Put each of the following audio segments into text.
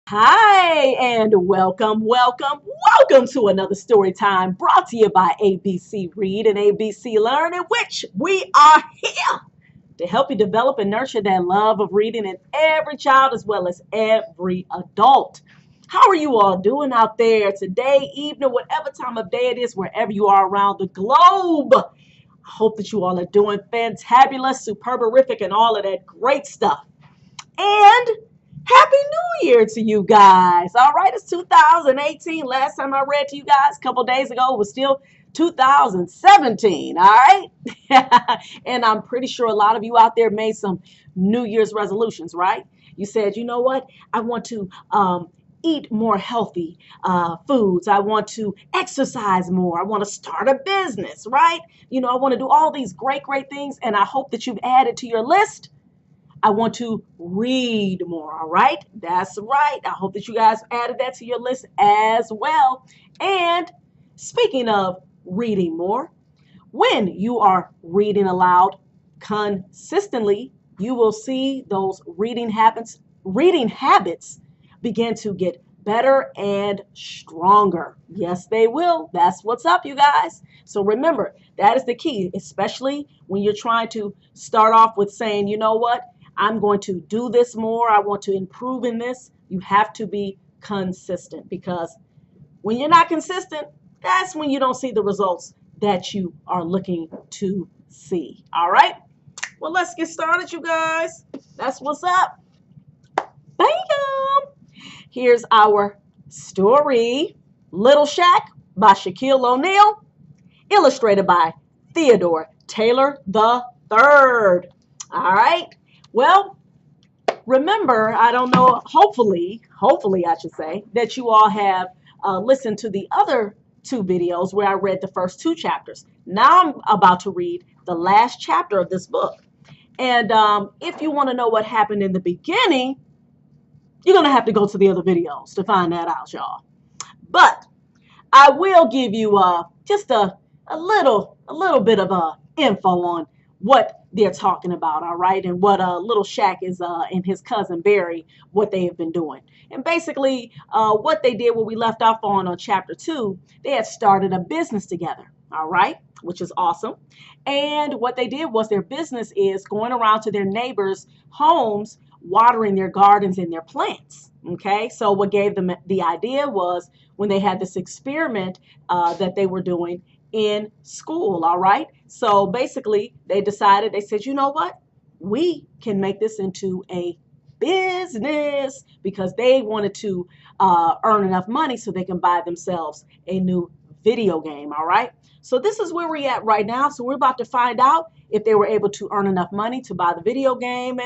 Hi, and welcome to another story time brought to you by ABC Read and ABC Learn, in which we are here to help you develop and nurture that love of reading in every child as well as every adult. How are you all doing out there today, evening, whatever time of day it is, wherever you are around the globe? I hope that you all are doing fantabulous, superberific, and all of that great stuff. And Happy New Year to you guys. All right, it's 2018. Last time I read to you guys a couple days ago was still 2017. All right. And I'm pretty sure a lot of you out there made some New Year's resolutions, right? You said, you know what? I want to eat more healthy foods. I want to exercise more. I want to start a business, right? I want to do all these great things. And I hope that you've added to your list. I want to read more, all right? That's right. I hope that you guys added that to your list as well. And speaking of reading more, when you are reading aloud consistently, you will see those reading habits begin to get better and stronger. Yes, they will. That's what's up, you guys. So remember, that is the key, especially when you're trying to start off with saying, you know what? I'm going to do this more. I want to improve in this. You have to be consistent, because when you're not consistent, that's when you don't see the results that you are looking to see. All right. Well, let's get started, you guys. That's what's up. Bam. Here's our story, Little Shaq by Shaquille O'Neal, illustrated by Theodore Taylor III. All right. Well, remember, I don't know, hopefully, I should say, that you all have listened to the other two videos where I read the first two chapters. Now I'm about to read the last chapter of this book. And if you want to know what happened in the beginning, you're going to have to go to the other videos to find that out, y'all. But I will give you just a little bit of info on what they're talking about, all right, and what little Shaq is and his cousin Barry, what they have been doing. And basically what they did, what we left off on chapter 2, they had started a business together, all right, which is awesome. And what they did was, their business is going around to their neighbors' homes, watering their gardens and their plants. Okay, so what gave them the idea was when they had this experiment that they were doing in school. All right, so basically they said, you know what, we can make this into a business, because they wanted to earn enough money so they can buy themselves a new video game. All right, so this is where we're at right now. So we're about to find out if they were able to earn enough money to buy the video game,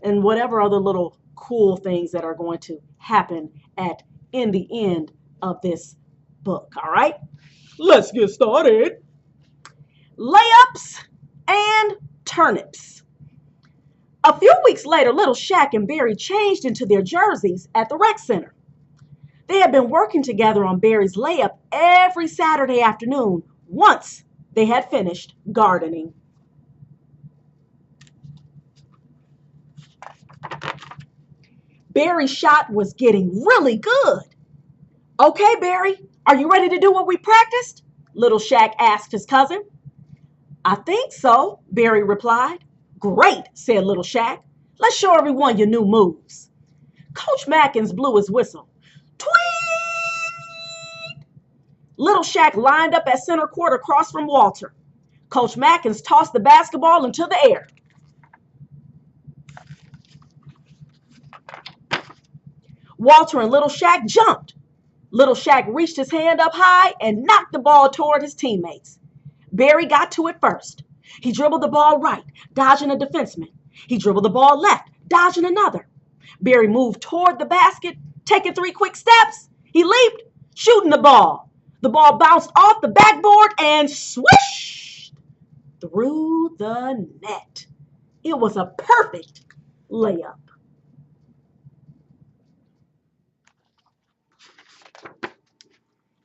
and whatever other little cool things that are going to happen in the end of this book. All right, let's get started. Layups and turnips. A few weeks later, little Shaq and Barry changed into their jerseys at the rec center. They had been working together on Barry's layup every Saturday afternoon once they had finished gardening. Barry's shot was getting really good. Okay, Barry, are you ready to do what we practiced? Little Shaq asked his cousin. I think so, Barry replied. Great, said little Shaq. Let's show everyone your new moves. Coach Mackins blew his whistle. Tweet! Little Shaq lined up at center court across from Walter. Coach Mackins tossed the basketball into the air. Walter and little Shaq jumped. Little Shaq reached his hand up high and knocked the ball toward his teammates. Barry got to it first. He dribbled the ball right, dodging a defenseman. He dribbled the ball left, dodging another. Barry moved toward the basket, taking 3 quick steps. He leaped, shooting the ball. The ball bounced off the backboard and swished through the net. It was a perfect layup.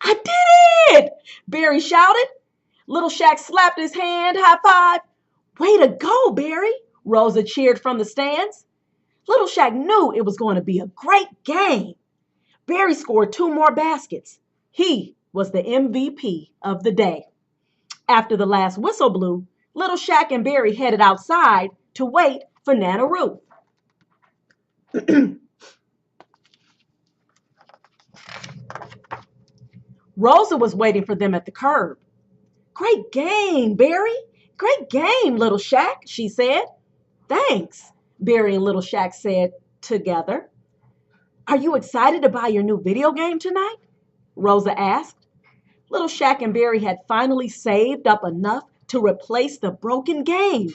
I did it! Barry shouted. Little Shaq slapped his hand, high five. Way to go, Barry, Rosa cheered from the stands. Little Shaq knew it was going to be a great game. Barry scored 2 more baskets. He was the MVP of the day. After the last whistle blew, Little Shaq and Barry headed outside to wait for Nana Ruth. Rosa was waiting for them at the curb. "Great game, Barry. Great game, Little Shaq," she said. "Thanks," Barry and Little Shaq said together. "Are you excited to buy your new video game tonight?" Rosa asked. Little Shaq and Barry had finally saved up enough to replace the broken game.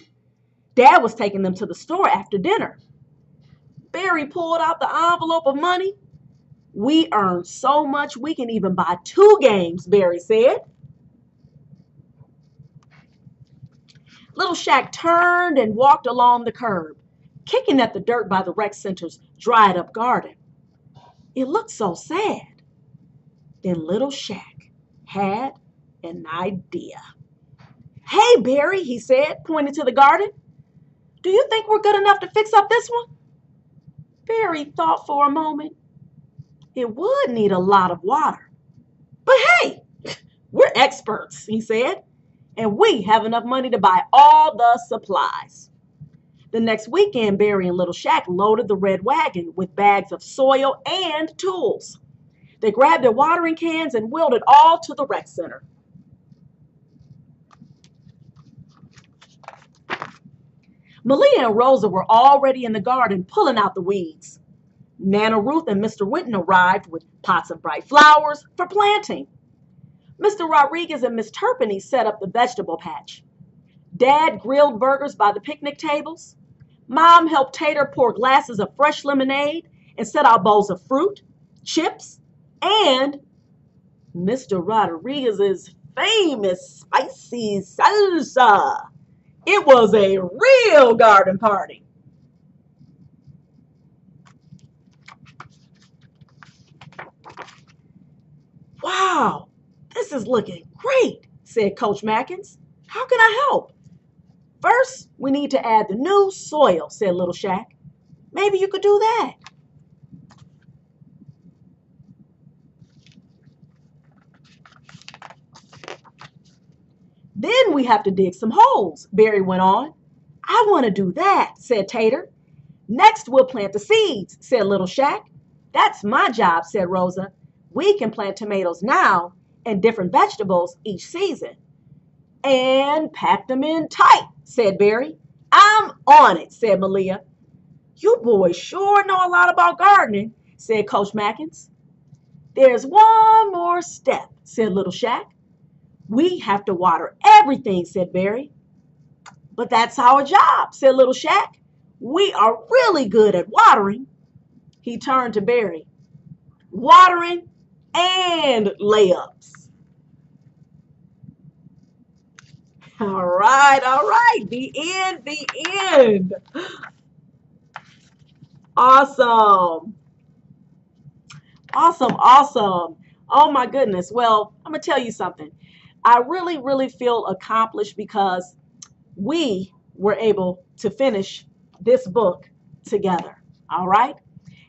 Dad was taking them to the store after dinner. Barry pulled out the envelope of money. "We earned so much we can even buy 2 games," Barry said. Little Shaq turned and walked along the curb, kicking at the dirt by the rec center's dried up garden. It looked so sad. Then Little Shaq had an idea. "Hey, Barry," he said, pointing to the garden. "Do you think we're good enough to fix up this one?" Barry thought for a moment. It would need a lot of water. "But hey, we're experts," he said, "and we have enough money to buy all the supplies." The next weekend, Barry and Little Shaq loaded the red wagon with bags of soil and tools. They grabbed their watering cans and wheeled it all to the rec center. Malia and Rosa were already in the garden pulling out the weeds. Nana Ruth and Mr. Winton arrived with pots of bright flowers for planting. Mr. Rodriguez and Miss Turpinny set up the vegetable patch. Dad grilled burgers by the picnic tables. Mom helped Tater pour glasses of fresh lemonade and set out bowls of fruit, chips, and Mr. Rodriguez's famous spicy salsa. It was a real garden party. "Wow, this is looking great," said Coach Mackins. "How can I help?" "First, we need to add the new soil," said Little Shaq. "Maybe you could do that." "Then we have to dig some holes," Barry went on. "I want to do that," said Tater. "Next, we'll plant the seeds," said Little Shaq. "That's my job," said Rosa. "We can plant tomatoes now and different vegetables each season." "And pack them in tight," said Barry. "I'm on it," said Malia. "You boys sure know a lot about gardening," said Coach Mackins. "There's one more step," said Little Shaq. "We have to water everything," said Barry. "But that's our job," said Little Shaq. "We are really good at watering." He turned to Barry. "Watering and layups." All right, all right. The end, the end. Awesome. Awesome, awesome. Oh my goodness. Well, I'm going to tell you something. I really, really feel accomplished because we were able to finish this book together. All right.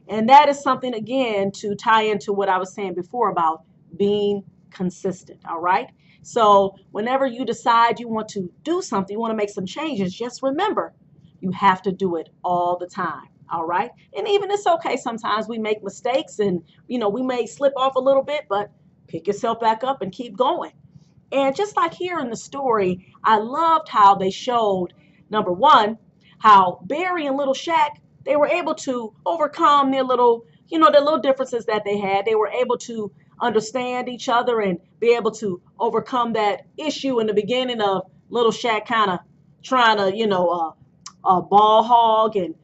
And that is something, again, to tie into what I was saying before about being consistent. All right. So whenever you decide you want to do something, you want to make some changes, just remember you have to do it all the time. All right. And even it's okay. Sometimes we make mistakes and, we may slip off a little bit, but pick yourself back up and keep going. And just like here in the story, I loved how they showed, number one, how Barry and Little Shaq, they were able to overcome their little differences that they had. They were able to understand each other and be able to overcome that issue in the beginning of Little Shaq kind of trying to, ball hog and,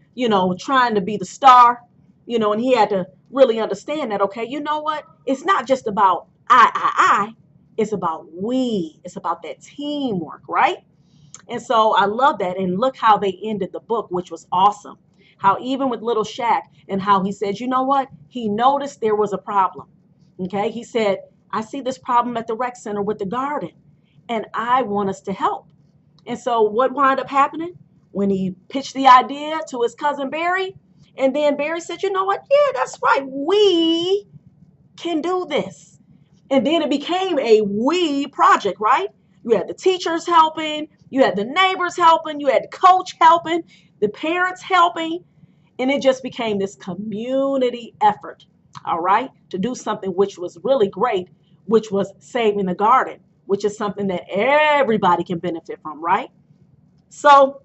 trying to be the star, and he had to really understand that, okay, you know what? It's not just about I. It's about we. It's about that teamwork, right? And so I love that. And look how they ended the book, which was awesome. How even with Little Shaq and how he said, you know what? He noticed there was a problem. Okay. He said, "I see this problem at the rec center with the garden, and I want us to help." And so what wound up happening? When he pitched the idea to his cousin Barry, And then Barry said, you know what? Yeah, that's right. We can do this. And then it became a we project, right? You had the teachers helping, you had the neighbors helping, you had the coach helping, the parents helping, and it just became this community effort, all right, to do something which was really great, which was saving the garden, which is something that everybody can benefit from, right? So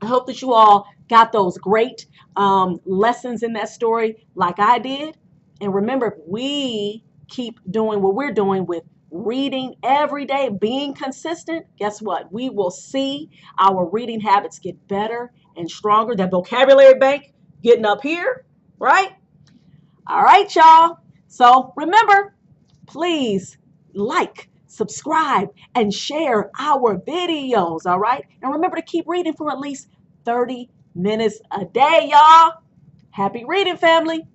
I hope that you all got those great lessons in that story like I did. And remember, if we keep doing what we're doing with reading every day, being consistent, guess what? We will see our reading habits get better and stronger. That vocabulary bank getting up here, right? All right, y'all. So remember, please like, subscribe, and share our videos, all right? And remember to keep reading for at least 30 minutes a day, y'all. Happy reading, family.